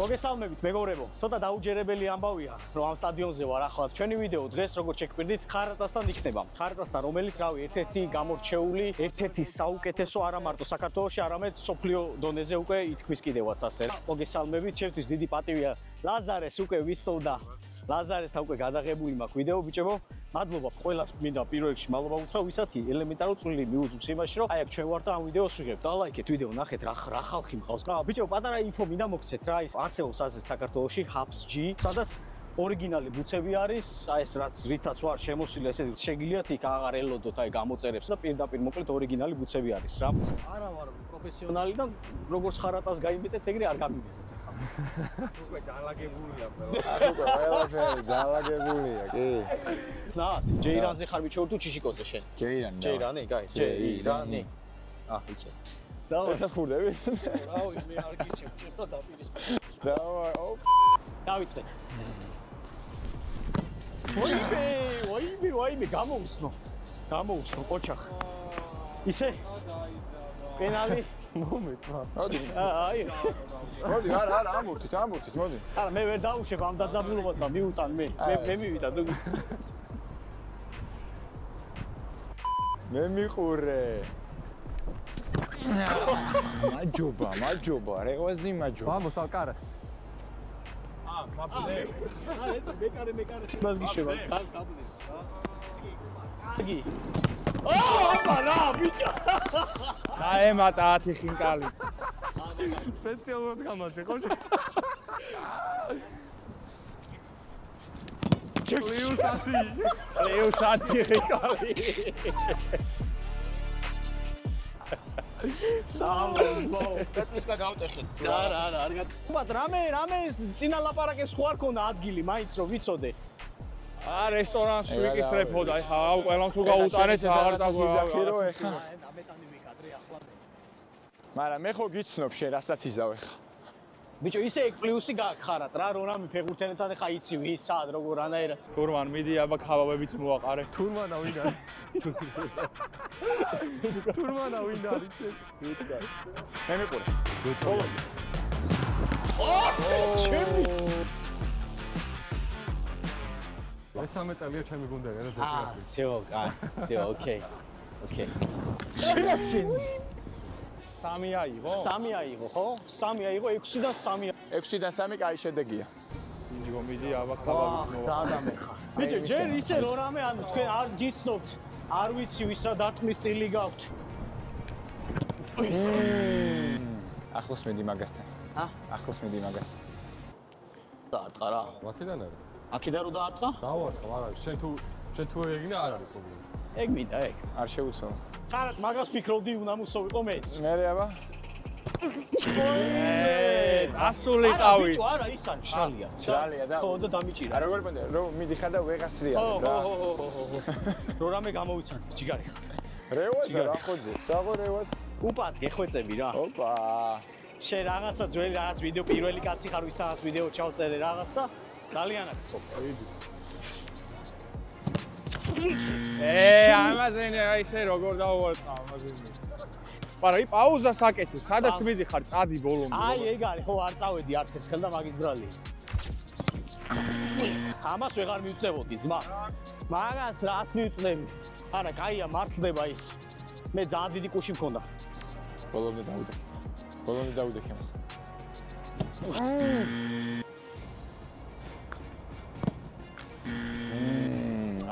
მოგესალმებით მეგობრებო. ცოტა დაუჯერებელი ამბავია, რომ ამ სტადიონზე ვარ ახლა. ჩვენი ვიდეო დღეს როგორც შეგვიყვირდით, ხარატასთან იქნება. ხარატასთან, რომელიც რავი, ერთ-ერთი გამორჩეული, ერთ-ერთი საუკეთესო არა მარტო საქართველოში, არამედ სოფლიო დონეზე უკვე ითქმის კიდევაც ასე. მოგესალმებით, ჩემთვის დიდი პატივია ლაზარეს უკვე ვისწოვდა. ლაზარესთან უკვე გადაღებული მაქვს ვიდეო, ბიჭებო. მადლობა ყველას მინდა პირველ რიგში მადლობა უთხრა, ვისაც ელემენტარულ წვლილი მიუძღვის იმაში, რომ აი აქ ჩვენ ვართ და ამ ვიდეოს ვიღებთ. დალაიქეთ ვიდეო, ნახეთ რა ხალხი მყავს. ბიჭებო, პატარა ინფო მინდა მოგცეთ რა, ის არსებობს ასეთ საქართველოში HubsG, სადაც ორიგინალი ბუცები არის, აი ეს რაც რითაც ვარ შემოსილი, ესე შეგიძლიათ იქ აღარ ელოდოთ აი გამოწერებს და პირდაპირ მოკლედ ორიგინალი ბუცები არის რა. არა ვარ პროფესიონალი და როგორც ხარატას გაიმეტეთ, ეგრე არ გამიმეტეთ. უკვე დაალაგებულია ყველა. უკვე ყველაფერი დაალაგებულია, კი. ნათ, ჯეირანზე ხარ ბიჭო თუ ჩიშიკოზე შენ? ჯეირანი. ჯეირანი, კაი, ჯეირანი. იცი. დავარ ხურდები? რავი, მე არ გიჩემ, ჩემთან დაპირისპირე. დავარ, დავიწყეთ. ვაიმე, გამოუსნო, ოჩახ. ისე? პენალი? მომეწვა. მოდი, მოდი, არა, ამურთით, მოდი. არა, მე ვერ დაუშვებ ამ დაძაბულობას და მიუტან მე მივიდა. მე მიყურე. მაჯობა, რეგვაზი მაჯობა. Vamos al cara. კაბლე. მეკარე. მას გიშება. კაბლებს რა. აგი. აბა რა, ბიჭო. დაემატა 10 ხინკალი. სპეციალურად გამაზე ხო? Leusati ხინკალი. სამოს ტექნიკა გავტეხეთ. არა, არ გატ. რამე წინა ლაპარაკებს ხო არ ქონდა ადგილი, მაინც რომ ვიცოდე. რესტორანს ვიკისრებო და აი ხა ყველამ თუ გაუტანეთ აღარ დაგიზახირო ეხა. ამეტანი მეკადრე ახლა. მაგრამ მე ხო გიცნობ შენ რასაც იზავ ეხა. ბიჭო, ისე პლუსი გაგხარათ რა, რონამი ფეხბურთელებთან ეხა იცი ვის, სად, როგორ ანაერად. თურმან მიდი აბა ქავავებიც მოაყარე. თურმანა ვინ არის? თურმანა ვინ არის? მე მიყურე. ჩემი. მესამე წელია ჩემი გუნდა რა ზეპირა. всё, ოკეი. სამი აიღო? სამი აიღო, ხო? 6-დან 3. 6-დან 3 კაი შედეგია. მიდი აბა ქავავებიც მოაყარე. დაადამეხა. ბიჭო, ჯერ ისე რომ რამე ანუ თქვენ არს გიცნობთ, არ ვიცი ვის რა დარტყმის სტილი გაქვთ. ახლოს მიდი მაგასთან. ახლოს მიდი მაგასთან. დაარტყა რა. აქედან არა. აქედან რო დაარტყა? დავარტყა, არა, შენ თუ ეგინა არ არის პრობლემა. ეგ მინდა, ეგ. არ შეუცვალ. ხარად მაგას ფიქრობდი უნდა მოსოვიყო მეც. მერე აბა. ასულიყავი. ბიჭო, არა, ის არის მშრალია. მშრალია და. ხო, და დამიჭირა. როგორ პენდა, რომ მიდიხარ და ვეღასრია რა. ხო. რო რამე გამოვიცანდი, ჯიგარი ხარ. რევაზა რა ხოძე? საღო რევაზ. უპად გეხვეწები რა. ოპა. შენ რაღაცა ძველი რაღაც ვიდეო პირველი კაცი ხარ ვისთანაც ვიდეო ჩავწერე რაღაც და ძალიანად ხო. ამაზე ისე როგორ დავუვარდა ამაზე. მაგრამ პაუზას აკეთებ, სადაც მიდიხარ წადი ბოლომდე. აი ეგ არის, ხო არ წავედი არც ერთხელ და მაგის ბრალი. ამას ვეღარ მივწდებოდი ძმა. მაგას რას მივწდები? არა, კაია, მართლდება ის. მე ძალიან დიდი კუში მქონდა. ბოლომდე დავუდექი ამას.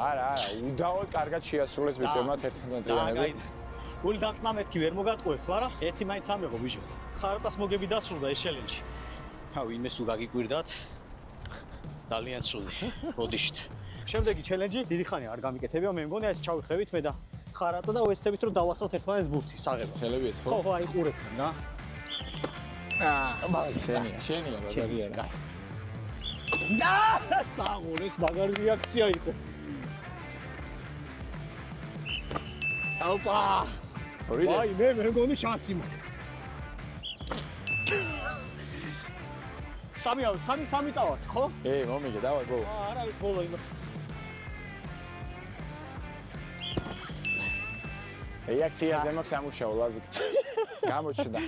არა, უდაოდ კარგად შეასრულეს ბიჭებმა 11 წლიანები. გული დაწნა მეთქი ვერ მოგატყუებთ, არა? ერთი მაინც ამეღო ბიჭო. ხარატას მოგები დასრულდა ეს ჩელენჯი. ვინმე სულ გაგიკვირდათ. ძალიან სული. ბოდიშით. შემდეგი ჩელენჯი დიდი ხანი არ გამიკეთებია, მე მგონი ეს ჩავიხრებით მე და ხარატა და ვესწრებით რომ დავასწროთ ერთმანეთს ბურთი, საღება. შელები ეს ხო? ხო, აი ყურებთან რა. შენია ბაზარია. და საღურეს მაგარი რეაქცია იყო. ოპა! აი მე მგონი შანსი მაქვს. სამი წავართ, ხო? მომიგე, დავარ ბოლო. არა, ის ბოლო იმას. რეაქციაზე მაქვს ამუშაო ლაზიკ. გამოჩნდა.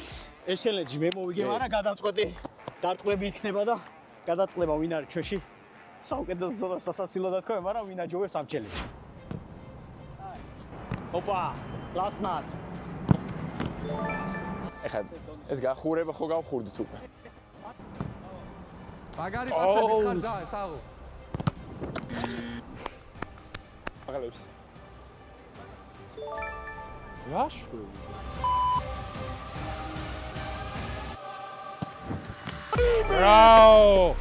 ეს ჩელენჯი მე მოვიგე, მაგრამ გადამწყვეტი. დარტყმები იქნება და გადაწყდება ვინ არის ჩვენში საუკეთესო და სასაცილო და თქვენ, მაგრამ ვინ აჯობებს ამ ჩელენჯში. ოპა, last night. ეხლა ეს გახურება ხო გავხურდით უკვე. მაგარი პასები ხარ და საღო. აღელებს. რაშუი. Bravo!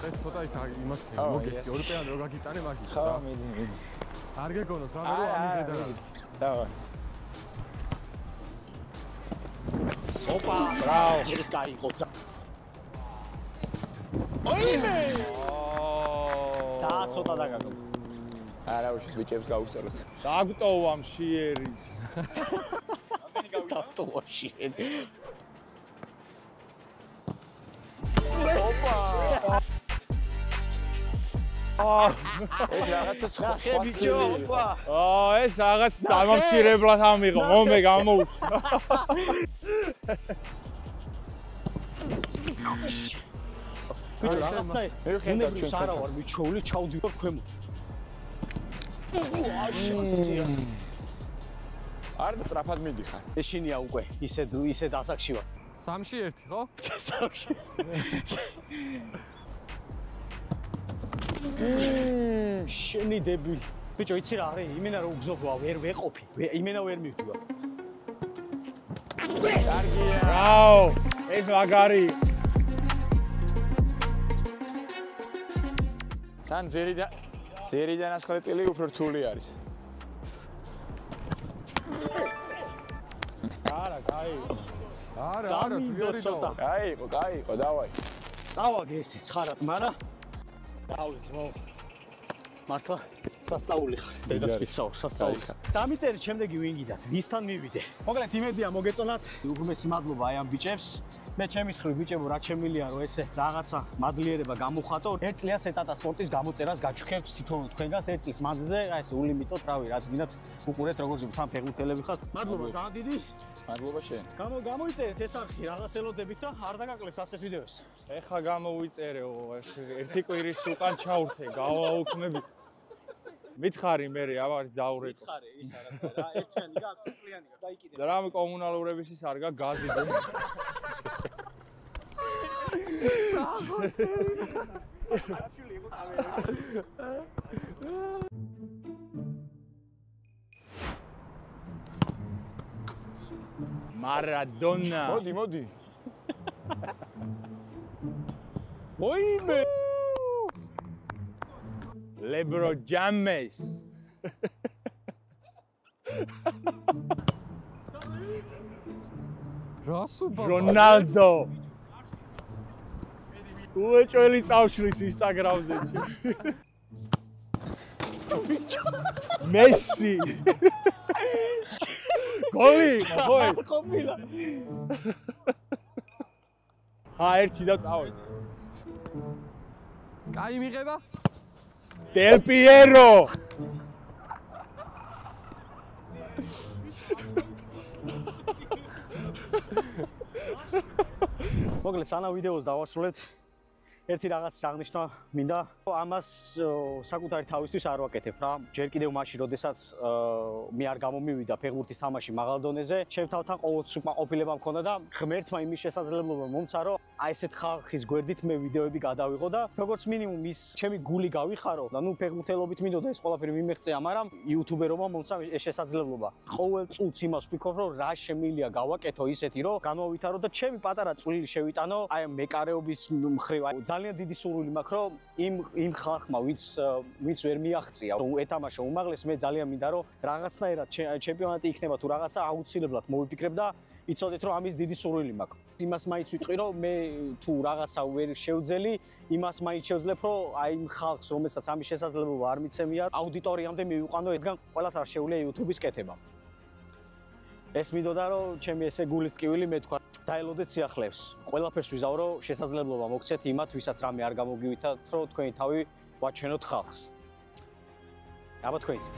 ეს ცოტა ის იმას ხე მოგეცი ორი პეანი რო გაგიტანე მაგით ხო, მიდი. არ გეკონოს რა რო ამიხედა დავარ. ოპა, ბრავო, ეს გაიყო. ოიმე! და ცოტა დაგაგო. არა, უშენ ბიჭებს გაუგზავნოთ. დაგტოვა მშიერი. დაგტოვა მშიერი. ოპა! ეს რაღაცა სხვა ბიჭო, ოპა. ეს რაღაც დამამცირებლად ამიღო, მომე გამოუშვა. ბიჭო, რაღაცა უნებრივს არა ვარ მიჩოული, ჩავდივარ ქვემოთ. არ და სწრაფად მიდიხარ. ეშინია უკვე, ისე დასაკში ვარ. 3-1 ხო? 3-ში. შენი დებილი. ბიჭო, იცი რა არის? იმენა რომ უგზნობვა ვერ ვეყოფი. იმენა ვერ მივდივარ. კარგია. Bravo! ეს მაგარი. თან ზერიდან ასხლეტილი უფრო რთული არის. არა, კაი. არა, ცოტა. გაიყო, დავაი. წავაგე ესეც ხარად, მაგრამ დავიძმო. მართლა სასწაული ხარ. დედას ვიცაო, სასწაული ხარ. დამიწერეთ შემდეგი ვინ გიდათ, ვისთან მივიდე. მოკლედ იმედია მოგეწონათ. უგმესი მადლობა აი ამ ბიჭებს. მე ჩემის ხრივ ბიჭებო რა შემილია რომ ესე რაღაცა მადლიერება გამოვხატო. ერთ წლიას ეტატა სპორტის გამოწერას გაჩვქებთ თვითონ თქვენგანს ერთ წლის მანძილზე, აი ესე ულიმიტოდ, რავი, რაც გინდათ უყურეთ როგორც თან ფეხბურთელები ხართ. მადლობა ძალიან დიდი. მადლობა შენ. გამოიწერეთ ეს არხი, რაღაც ელოდებით და არ დაგაკლებთ ასეთ ვიდეოებს. ეხა გამოვიწერეო, ერთი კვირის უკან ჩავრთე, გავაუქმები. მითხარი მე ავარ დაურეკო. მითხარი ის არა რა, ერთიანი გაქვს, წლიანი გაქვს, დაიკიდე. და რამე კომუნალურების ის არ გაქვს გაზი და Maradona. მოდი. ოიმე! LeBron James. რასუბა Ronaldo. უეჭველი წავშლის Instagram-ზე. Messi. გოლი, ხო? ყოფილა. ერთი და წავედი. კაი მიღება? Del Piero. მოკლედ სანამ ვიდეოს დავასრულეთ, ერთი რაღაც აღნიშნა მინდა. ამას საკუთარი თავისთვის არ ვაკეთებ რა. ჯერ კიდევ მაშინ, როდესაც მე არ გამომივიდა ფეხბურთის თამაში მაღალ დონეზე, ჩემ თავთან ყოველთვის უკმაყოფილება მქონდა და ღმერთმა იმის შესაძლებლობა მომცა, რომ აი ესეთ ხალხის გვერდით მე ვიდეოები გადავიღო და როგორც მინიმუმ ის ჩემი გული გავიხარო და ნუ ფეხბურთელობით მინდოდა ეს ყველაფერი მიმეღწეა, მაგრამ იუთუბერობა მომცა ეს შესაძლებლობა. ყოველ წუთს იმას ვფიქრობ, რომ რა შემიძლია გავაკეთო ისეთი, რომ განვავითარო და ჩემი პატარა წვლილი შევიტანო აი ამ მეკარეობის მხრივ. ძალიან დიდი სურვილი მაქვს, რომ იმ ხალხმა, ვინც ვერ მიაღწია, რომ ეთამაშა უმაღლეს, მე ძალიან მინდა, რომ რაღაცნაირად ჩემპიონატი იქნება თუ რაღაცა აუცილებლად მოვიფიქრებ და იცოდეთ, რომ ამის დიდი სურვილი მაქვს. იმას მაინც ვიტყვი, რომ მე თუ რაღაცა ვერ შევძელი, იმას მაინც შევძლებ, რომ აი იმ ხალხს, რომელსაც ამის შესაძლებლობა არ მიცემია, აუდიტორიამდე მივიყვანო, ედგან ყველას არ შეუძლია YouTube-ის კეთება. ეს მინდოდა, რომ ჩემი ესე გულის ტკივილი მე თქვა, დაელოდეთ სიახლეებს. ყველაფერს ვიზავ, რომ შესაძლებლობა მოგცეთ იმათ, ვისაც რამე არ გამოგივითათ, რომ თქვენი თავი ვაჩვენოთ ხალხს. აბა თქვენიც.